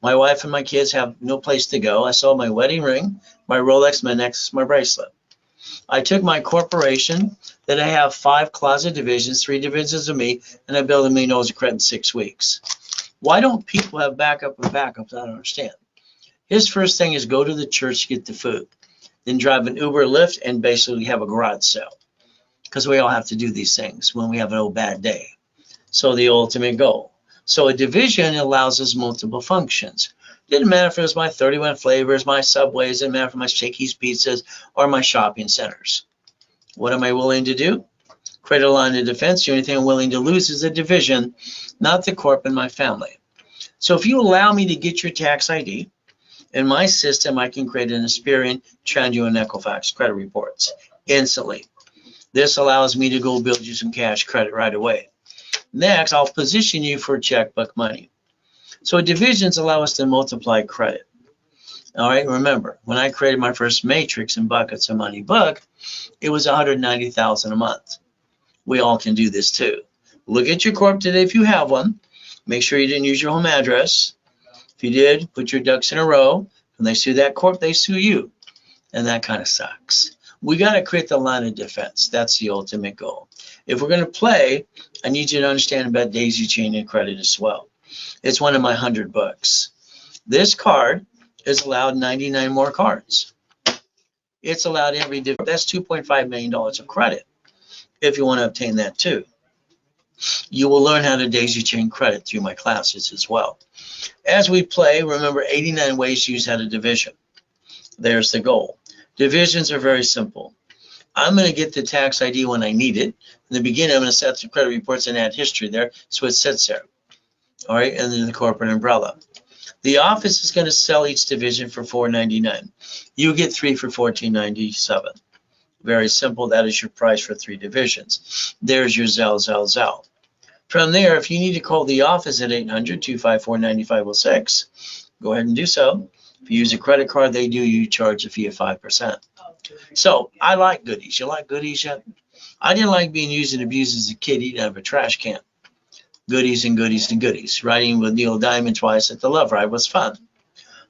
My wife and my kids have no place to go. I sold my wedding ring, my Rolex, my necklace, my bracelet. I took my corporation that I have 5 closet divisions, 3 divisions of me, and I built $1 million of credit in 6 weeks. Why don't people have backup and backups? I don't understand. His first thing is go to the church to get the food, then drive an Uber, Lyft, and basically have a garage sale. Because we all have to do these things when we have an old bad day. So the ultimate goal. So a division allows us multiple functions. Didn't matter if it was my 31 flavors, my Subways, didn't matter if my Shakey's pizzas, or my shopping centers. What am I willing to do? Create a line of defense. The only thing I'm willing to lose is a division, not the corp and my family. So if you allow me to get your tax ID, in my system, I can create an Experian, TransUnion, and Equifax credit reports instantly. This allows me to go build you some cash credit right away. Next, I'll position you for checkbook money. So divisions allow us to multiply credit. All right, remember, when I created my first matrix and buckets of money book, it was $190,000 a month. We all can do this too. Look at your corp today if you have one. Make sure you didn't use your home address. If you did, put your ducks in a row. When they sue that corp, they sue you. And that kind of sucks. We got to create the line of defense. That's the ultimate goal. If we're going to play, I need you to understand about daisy chain and credit as well. It's one of my 100 books. This card is allowed 99 more cards. It's allowed every different. That's $2.5 million of credit if you want to obtain that too. You will learn how to daisy chain credit through my classes as well. As we play, remember 89 ways to use how to division. There's the goal. Divisions are very simple. I'm going to get the tax ID when I need it. In the beginning, I'm going to set the credit reports and add history there, so it sits there. All right, and then the corporate umbrella. The office is going to sell each division for $4.99. You get 3 for $14.97. Very simple. That is your price for 3 divisions. There's your Zell. From there, if you need to call the office at 800-254-9506, go ahead and do so. If you use a credit card, you charge a fee of 5%. So I like goodies. You like goodies yet? I didn't like being used and abused as a kid eating out of a trash can. Goodies and goodies and goodies. Riding with Neil Diamond twice at the Love Ride was fun.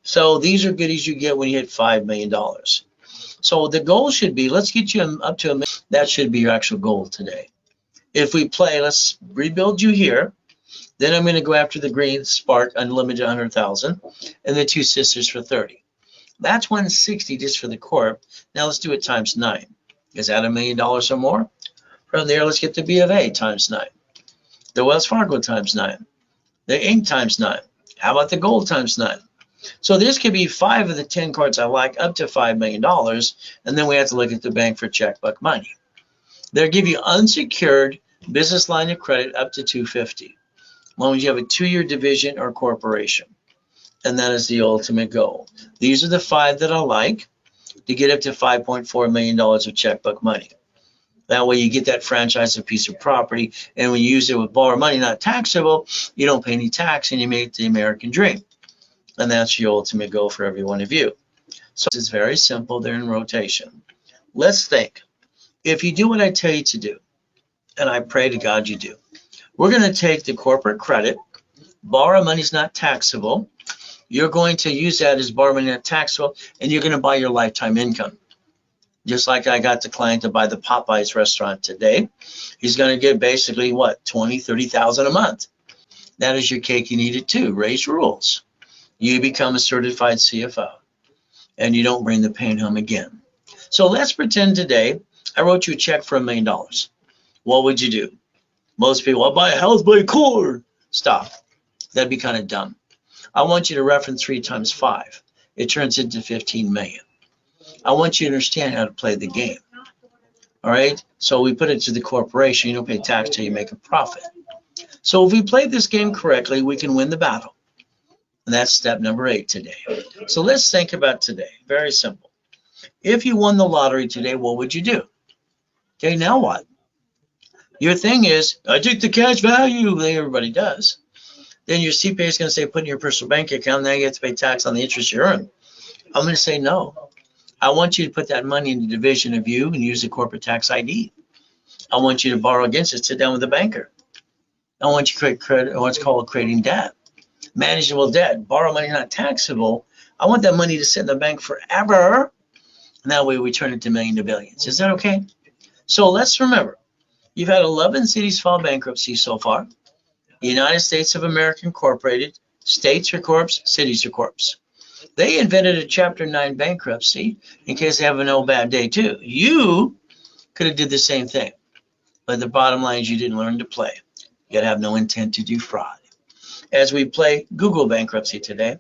So these are goodies you get when you hit $5 million. So the goal should be, let's get you up to $1 million. That should be your actual goal today. If we play, let's rebuild you here. Then I'm going to go after the green Spark Unlimited 100,000 and the 2 sisters for 30. That's 160 just for the corp. Now let's do it times 9. Is that $1 million or more? From there, let's get the B of A times 9. The Wells Fargo times 9. The Inc times 9. How about the gold times 9? So this could be 5 of the 10 cards I like, up to $5 million. And then we have to look at the bank for checkbook money. They'll give you unsecured business line of credit up to $250, as long as you have a 2-year division or corporation. And that is the ultimate goal. These are the 5 that I like to get up to $5.4 million of checkbook money. That way you get that franchise of piece of property, and when you use it with borrowed money, not taxable, you don't pay any tax and you make the American dream. And that's your ultimate goal for every one of you. So it's very simple. They're in rotation. Let's think. If you do what I tell you to do, and I pray to God you do, we're going to take the corporate credit. Borrow money is not taxable. You're going to use that as borrow money not taxable, and you're going to buy your lifetime income. Just like I got the client to buy the Popeyes restaurant today. He's going to get basically what, 20, 30,000 a month. That is your cake you need it too. Raise rules. You become a certified CFO, and you don't bring the pain home again. So let's pretend today I wrote you a check for $1 million. What would you do? Most people, I'll buy a house by a cord. Stop. That'd be kind of dumb. I want you to reference 3 times 5. It turns into 15 million. I want you to understand how to play the game. All right? So we put it to the corporation. You don't pay tax till you make a profit. So if we play this game correctly, we can win the battle. And that's step number 8 today. So let's think about today. Very simple. If you won the lottery today, what would you do? Okay, now what? Your thing is, I took the cash value. Everybody does. Then your CPA is going to say, put in your personal bank account. Now you have to pay tax on the interest you earn. I'm going to say no. I want you to put that money in the division of you and use the corporate tax ID. I want you to borrow against it. Sit down with the banker. I want you to create credit, what's called creating debt. Manageable debt. Borrow money not taxable. I want that money to sit in the bank forever. And that way we turn it to millions to billions. Is that okay? So let's remember, you've had 11 cities file bankruptcy so far. United States of America Incorporated, states are corps, cities are corps. They invented a Chapter 9 bankruptcy in case they have an old bad day too. You could have did the same thing. But the bottom line is you didn't learn to play. You got to have no intent to do fraud. As we play Google bankruptcy today,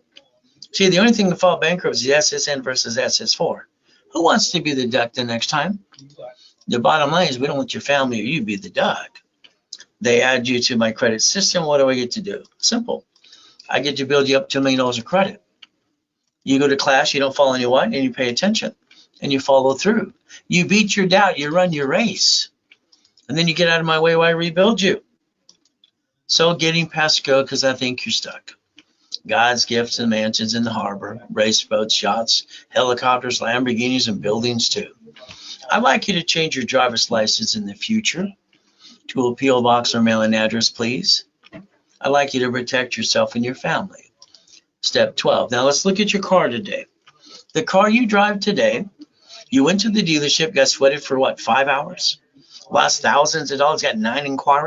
see, the only thing to file bankruptcy is SSN versus SS4. Who wants to be the duck the next time? The bottom line is we don't want your family or you be the duck. They add you to my credit system. What do I get to do? Simple. I get to build you up to $1 million of credit. You go to class, you don't follow anyone, and you pay attention, and you follow through. You beat your doubt, you run your race, and then you get out of my way while I rebuild you. So getting past go because I think you're stuck. God's gifts and mansions in the harbor, race boats, yachts, helicopters, Lamborghinis, and buildings too. I'd like you to change your driver's license in the future to a P.O. box or mail-in address, please. I'd like you to protect yourself and your family. Step 12. Now let's look at your car today. The car you drive today, you went to the dealership, got sweated for what, 5 hours? Lost thousands of dollars, got 9 inquiries.